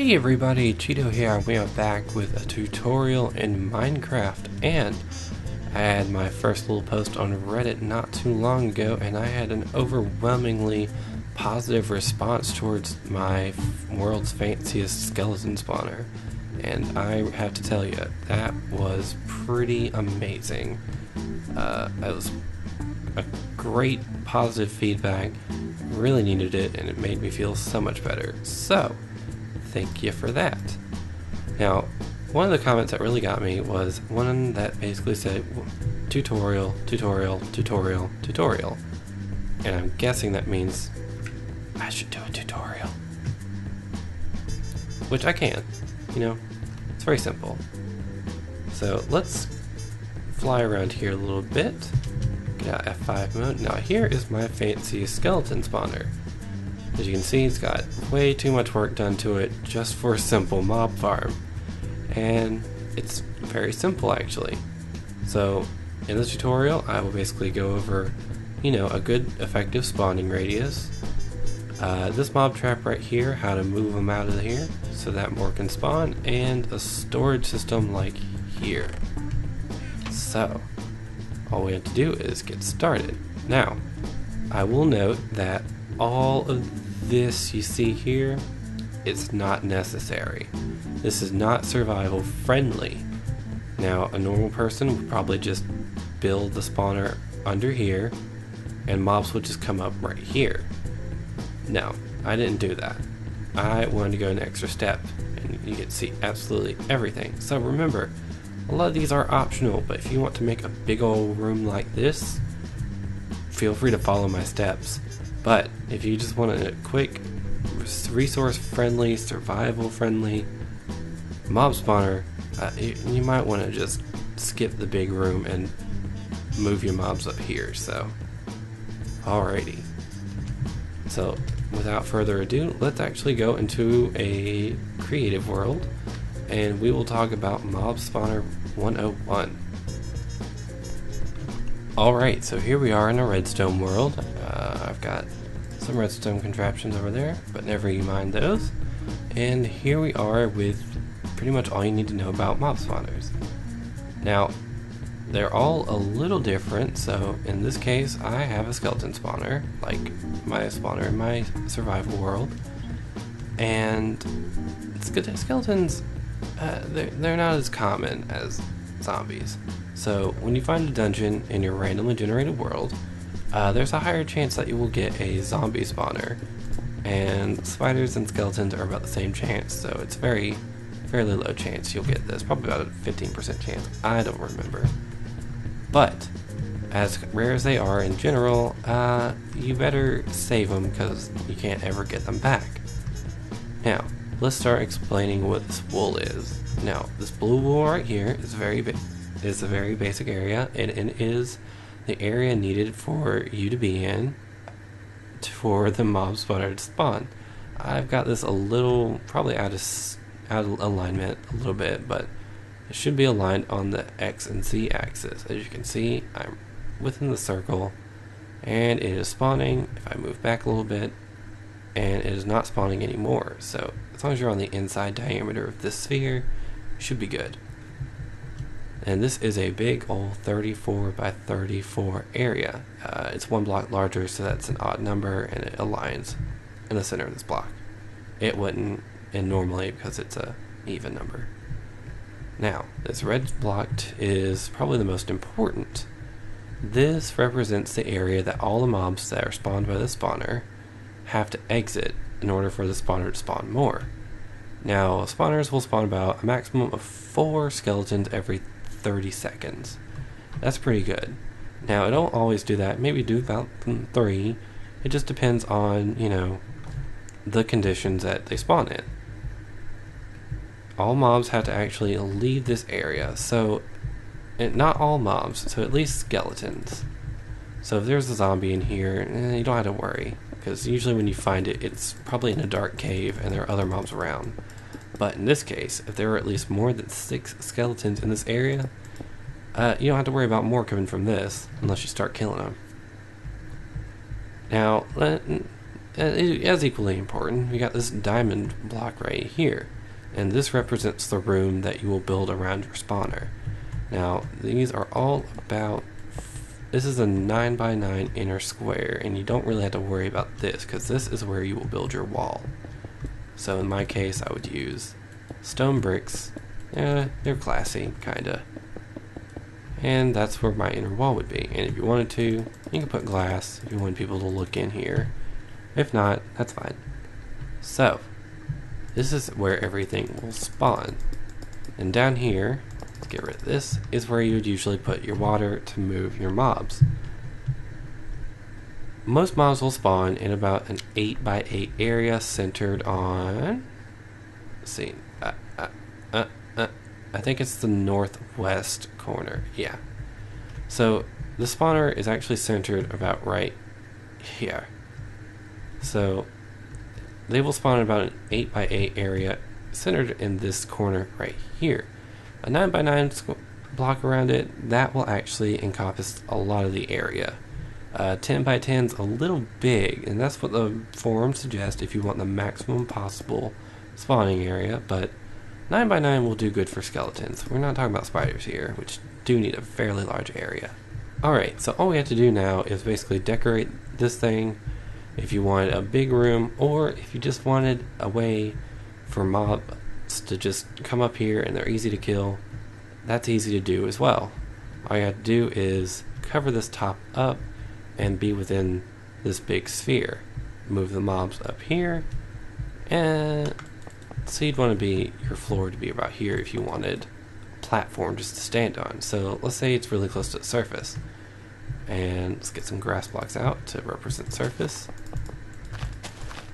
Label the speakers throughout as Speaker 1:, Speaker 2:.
Speaker 1: Hey everybody, Cheeto here, and we are back with a tutorial in Minecraft, and I had my first little post on Reddit not too long ago, and I had an overwhelmingly positive response towards my world's fanciest skeleton spawner, and I have to tell you, that was pretty amazing. It was a great positive feedback, really needed it, and it made me feel so much better. So thank you for that. Now, one of the comments that really got me was one that basically said tutorial, tutorial, tutorial, tutorial. And I'm guessing that means I should do a tutorial. Which I can, you know, it's very simple. So let's fly around here a little bit. Get out F5 mode. Now here is my fancy skeleton spawner. As you can see, it's got way too much work done to it just for a simple mob farm. And it's very simple actually. So in this tutorial, I will basically go over, you know, a good effective spawning radius. This mob trap right here, how to move them out of here so that more can spawn, and a storage system like here. So all we have to do is get started. Now, I will note that all of this you see here, it's not necessary. This is not survival friendly. Now, a normal person would probably just build the spawner under here, and mobs would just come up right here. No, I didn't do that. I wanted to go an extra step, and you get to see absolutely everything. So remember, a lot of these are optional, but if you want to make a big old room like this, feel free to follow my steps. But if you just want a quick, resource-friendly, survival-friendly mob spawner, you might want to just skip the big room and move your mobs up here. So, alrighty. So, without further ado, let's actually go into a creative world, and we will talk about Mob Spawner 101. Alright, so here we are in a redstone world. I've got some redstone contraptions over there, but never you mind those. And here we are with pretty much all you need to know about mob spawners. Now, they're all a little different, so in this case I have a skeleton spawner, like my spawner in my survival world. And skeletons, they're not as common as zombies. So when you find a dungeon in your randomly generated world, there's a higher chance that you will get a zombie spawner, and spiders and skeletons are about the same chance, so it's fairly low chance you'll get this, probably about a 15% chance, I don't remember. But as rare as they are in general, you better save them because you can't ever get them back. Now, let's start explaining what this wool is. Now, this blue wool right here is a very basic area, and it is the area needed for you to be in for the mob spawner to spawn. I've got this a little, probably out of alignment a little bit, but it should be aligned on the X and Z axis. As you can see, I'm within the circle, and it is spawning. If I move back a little bit, and it is not spawning anymore. So as long as you're on the inside diameter of this sphere, you should be good. And this is a big old 34 by 34 area. It's one block larger, so that's an odd number, and it aligns in the center of this block. It wouldn't normally because it's a even number. Now, this red block is probably the most important. This represents the area that all the mobs that are spawned by the spawner have to exit in order for the spawner to spawn more. Now, spawners will spawn about a maximum of 4 skeletons every 30 seconds. That's pretty good. Now, it don't always do that. Maybe do about 3. It just depends on, you know, the conditions that they spawn in. All mobs have to actually leave this area. So, not all mobs, so at least skeletons. So if there's a zombie in here, you don't have to worry, because usually when you find it, it's probably in a dark cave and there are other mobs around. But in this case, if there are at least more than 6 skeletons in this area, you don't have to worry about more coming from this, unless you start killing them. Now, as equally important, we got this diamond block right here. and this represents the room that you will build around your spawner. Now, these are all about, this is a 9 by 9 inner square, and you don't really have to worry about this, because this is where you will build your wall. So in my case, I would use stone bricks. They're classy, kinda. And that's where my inner wall would be. And if you wanted to, you can put glass if you want people to look in here. If not, that's fine. So, this is where everything will spawn. And down here, let's get rid of this, is where you would usually put your water to move your mobs. Most mobs will spawn in about an 8 by 8 area centered on, let's see, I think it's the northwest corner. Yeah. So the spawner is actually centered about right here. So they will spawn in about an 8 by 8 area centered in this corner right here. A 9 by 9 block around it, that will actually encompass a lot of the area. 10 by 10 is a little big, and that's what the forum suggests if you want the maximum possible spawning area, but 9 by 9 will do good for skeletons. We're not talking about spiders here, which do need a fairly large area. Alright, so all we have to do now is basically decorate this thing if you wanted a big room, or if you just wanted a way for mobs to just come up here and they're easy to kill. That's easy to do as well. All you have to do is cover this top up and be within this big sphere. Move the mobs up here, and so you'd want to be your floor to be about here if you wanted a platform just to stand on. So let's say it's really close to the surface, and let's get some grass blocks out to represent surface.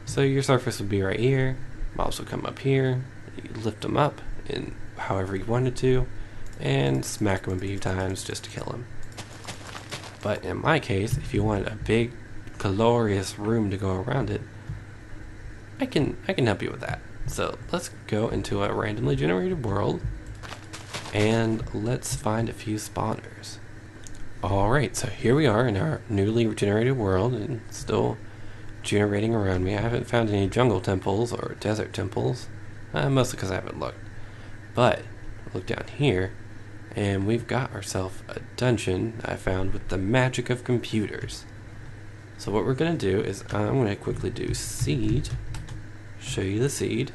Speaker 1: So your surface would be right here, mobs would come up here, you lift them up in however you wanted to, and smack them a few times just to kill them. But in my case, if you want a big glorious room to go around it, I can help you with that. So let's go into a randomly generated world and let's find a few spawners. Alright, so here we are in our newly generated world, and still generating around me. I haven't found any jungle temples or desert temples, mostly because I haven't looked. But look down here, and we've got ourselves a dungeon I found with the magic of computers. So what we're going to do is I'm going to quickly do seed, show you the seed,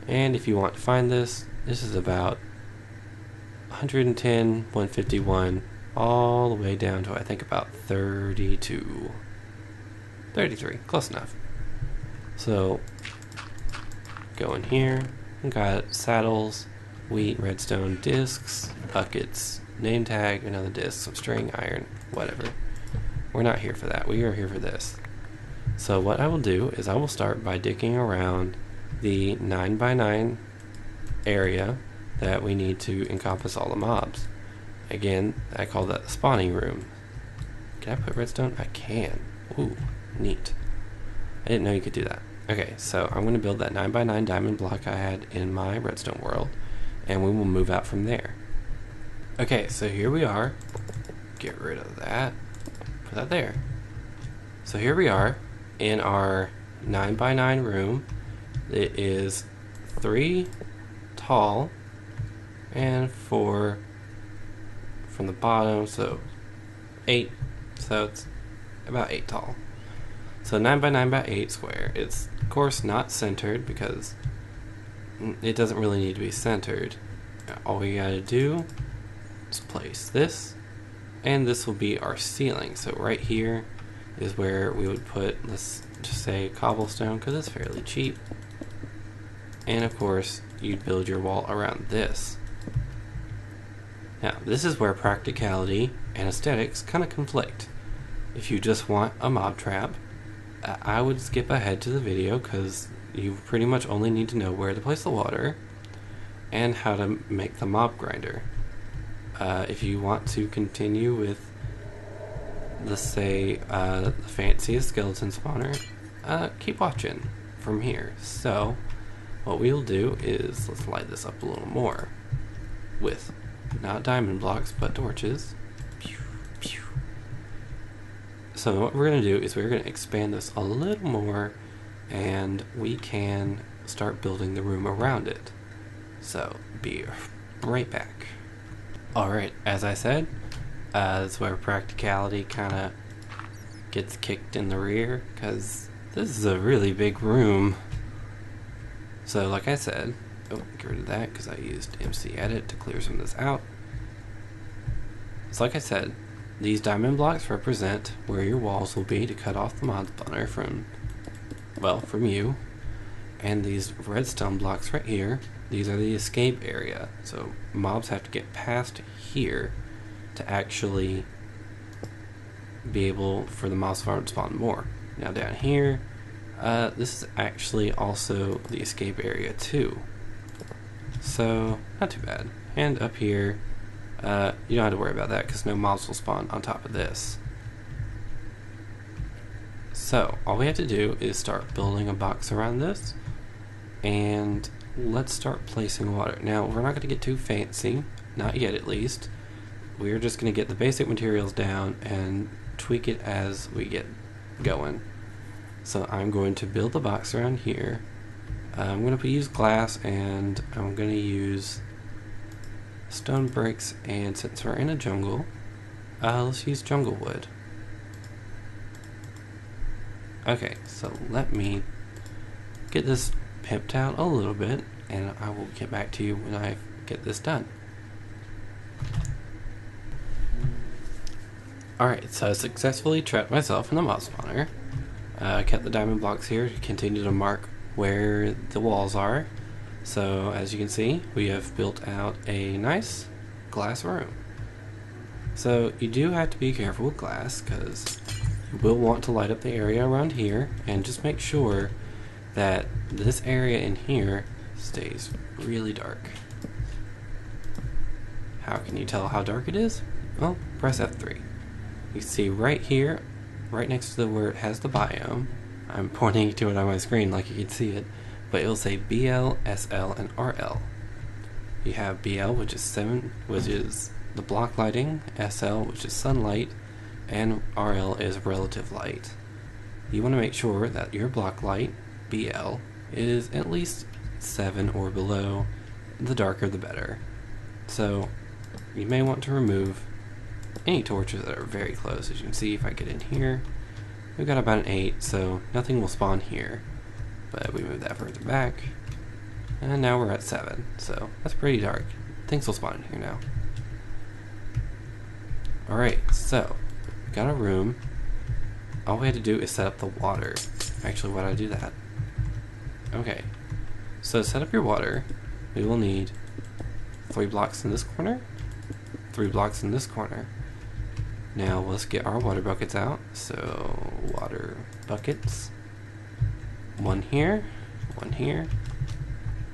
Speaker 1: and if you want to find this, this is about 110, 151, all the way down to I think about 32, 33, close enough. So go in here, and got saddles, wheat, redstone, discs, buckets, name tag, another disc, some string, iron, whatever. We're not here for that, we are here for this. So what I will do is I will start by digging around the 9 by 9 area that we need to encompass all the mobs. Again, I call that the spawning room. Can I put redstone? I can. Ooh, neat. I didn't know you could do that. Okay, so I'm going to build that 9 by 9 diamond block I had in my redstone world, and we will move out from there. Okay, so here we are. Get rid of that. Put that there. So here we are in our 9 by 9 room. It is 3 tall and 4 from the bottom, so 8. So it's about 8 tall. So 9 by 9 by 8 square. It's of course not centered because it doesn't really need to be centered. All we gotta do is place this, and this will be our ceiling. So right here is where we would put, let's just say cobblestone because it's fairly cheap. And of course you'd build your wall around this. Now this is where practicality and aesthetics kind of conflict. If you just want a mob trap, I would skip ahead to the video because you pretty much only need to know where to place the water and how to make the mob grinder. If you want to continue with, let's say, the fanciest skeleton spawner, keep watching from here. So what we'll do is, let's light this up a little more with not diamond blocks but torches. Pew, pew. So what we're going to do is we're going to expand this a little more, and we can start building the room around it. So, be right back. Alright, as I said, that's where practicality kind of gets kicked in the rear, because this is a really big room. So like I said, get rid of that because I used MC Edit to clear some of this out. So like I said, these diamond blocks represent where your walls will be to cut off the mod spawner from you. And these redstone blocks right here, these are the escape area. So mobs have to get past here to actually be able for the mob spawner to spawn more. Now down here, this is actually also the escape area too. So not too bad. And up here, you don't have to worry about that because no mobs will spawn on top of this. So all we have to do is start building a box around this, and let's start placing water. Now we're not going to get too fancy, not yet at least. We're just going to get the basic materials down and tweak it as we get going. So I'm going to build the box around here. I'm going to use glass, and I'm going to use stone bricks, and since we're in a jungle, let's use jungle wood. Okay, so let me get this pimped out a little bit, and I will get back to you when I get this done. Alright, so I successfully trapped myself in the mob spawner. I kept the diamond blocks here to continue to mark where the walls are. So as you can see, we have built out a nice glass room. So you do have to be careful with glass because you will want to light up the area around here, and just make sure that this area in here stays really dark. How can you tell how dark it is? Well, press F3. You see right here, right next to where it has the biome, I'm pointing to it on my screen like you can see it, but it will say BL, SL, and RL. You have BL, which is the block lighting, SL, which is sunlight, and RL is relative light. You want to make sure that your block light, BL, is at least 7 or below. The darker the better. So you may want to remove any torches that are very close. As you can see, if I get in here, we've got about an 8, so nothing will spawn here. But we move that further back, and now we're at 7, so that's pretty dark. Things will spawn in here now. Alright, so got a room. All we had to do is set up the water. Actually, why did I do that? Okay, so to set up your water, we will need 3 blocks in this corner, 3 blocks in this corner. Now let's get our water buckets out. So water buckets, 1 here, 1 here.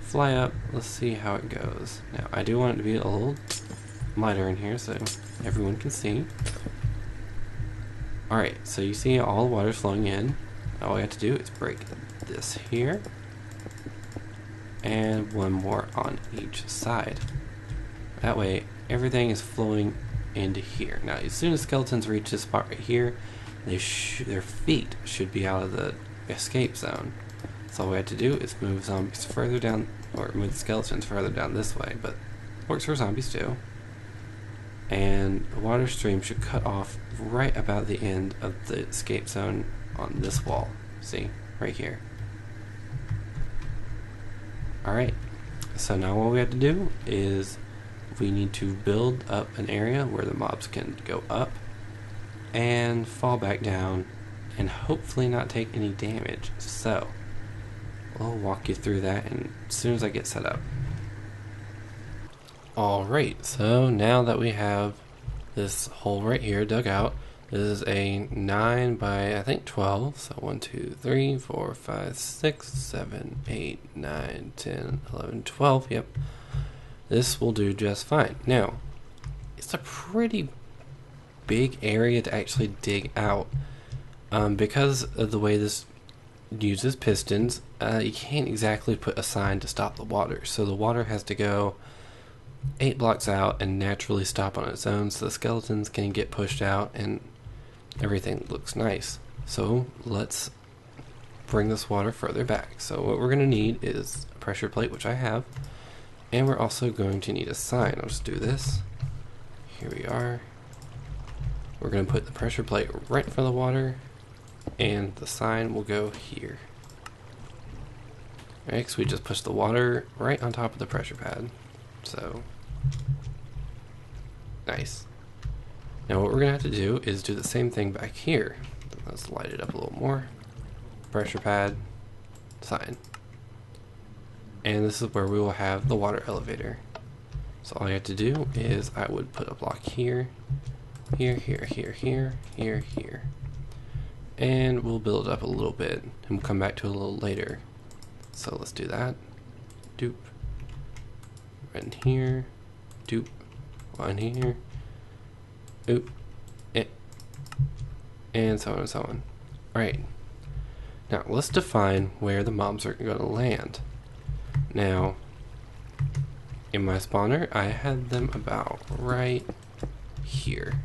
Speaker 1: Fly up. Let's see how it goes. Now I do want it to be a little lighter in here so everyone can see. Alright, so you see all the water's flowing in. All we have to do is break this here, and 1 more on each side. That way everything is flowing into here. Now as soon as skeletons reach this spot right here, their feet should be out of the escape zone. So all we have to do is move zombies further down, or move the skeletons further down this way, but works for zombies too. And the water stream should cut off right about the end of the escape zone on this wall. See, right here. Alright, so now what we have to do is we need to build up an area where the mobs can go up and fall back down and hopefully not take any damage. So I'll walk you through that as soon as I get set up. Alright, so now that we have this hole right here dug out, this is a 9 by I think 12, so 1, 2, 3, 4, 5, 6, 7, 8, 9, 10, 11, 12, yep. This will do just fine. Now, it's a pretty big area to actually dig out. Because of the way this uses pistons, you can't exactly put a sign to stop the water. So the water has to go 8 blocks out and naturally stop on its own so the skeletons can get pushed out and everything looks nice. So let's bring this water further back. So what we're going to need is a pressure plate, which I have, and we're also going to need a sign. I'll just do this. Here we are. We're going to put the pressure plate right in front of the water, and the sign will go here. Next, we just push the water right on top of the pressure pad. So, nice. Now what we're going to have to do is do the same thing back here. Let's light it up a little more. Pressure pad, sign. And this is where we will have the water elevator. So all you have to do is I would put a block here, here, here, here, here, here, here. And we'll build it up a little bit and we'll come back to it a little later. So let's do that. Doop. Right in here. Doop. One here. Oop. And so on and so on. Alright. Now let's define where the mobs are going to land. Now, in my spawner, I had them about right here.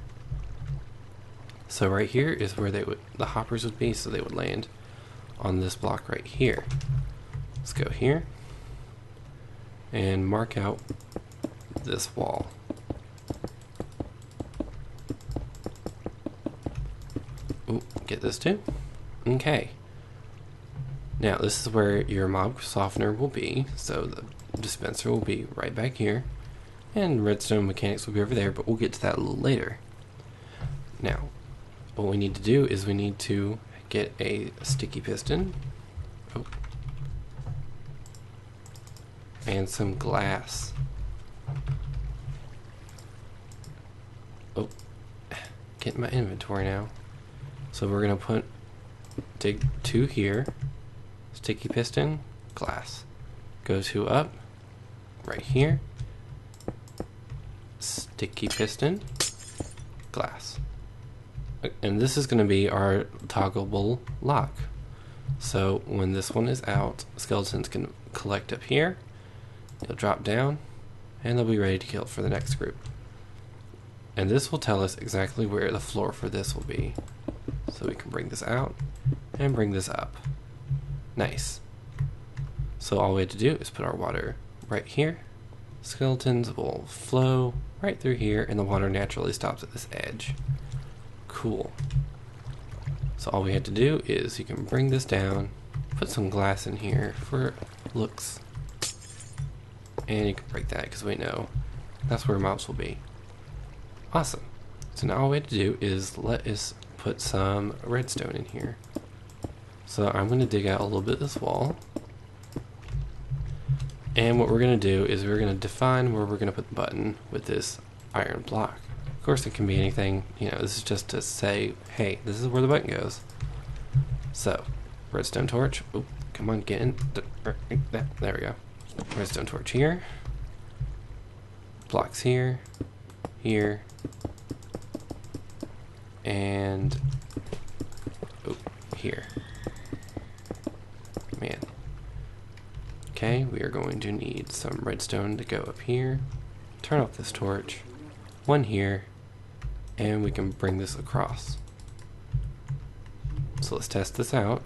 Speaker 1: So right here is where the hoppers would be, so they would land on this block right here. Let's go here and mark out this wall. Ooh, get this too. Okay. Now this is where your mob softener will be, so the dispenser will be right back here, and redstone mechanics will be over there, but we'll get to that a little later. Now, what we need to do is we need to get a sticky piston. Oh. And some glass. Oh, get in my inventory now. So we're gonna dig 2 here, sticky piston, glass. Go 2 up, right here, sticky piston, glass. And this is gonna be our toggleable lock. So when this one is out, skeletons can collect up here, it'll drop down, and they'll be ready to kill for the next group. And this will tell us exactly where the floor for this will be. So we can bring this out and bring this up. Nice. So all we have to do is put our water right here. Skeletons will flow right through here, and the water naturally stops at this edge. Cool. So all we have to do is you can bring this down, put some glass in here for looks, and you can break that because we know that's where mobs will be. Awesome. So now all we have to do is let us put some redstone in here. So I'm going to dig out a little bit of this wall, and what we're going to do is we're going to define where we're going to put the button with this iron block. Of course it can be anything, you know, this is just to say, hey, this is where the button goes. So, redstone torch, oh, come on, get in, there we go. Redstone torch here, blocks here, here, and here. Man. Okay, we are going to need some redstone to go up here. Turn off this torch. One here, and we can bring this across. So let's test this out.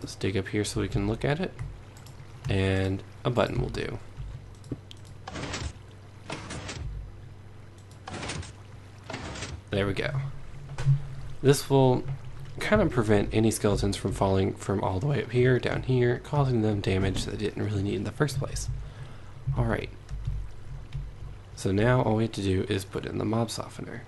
Speaker 1: Let's dig up here so we can look at it. And a button will do. There we go. This will kind of prevent any skeletons from falling from all the way up here, down here, causing them damage that they didn't really need in the first place. Alright. So now all we have to do is put in the mob softener.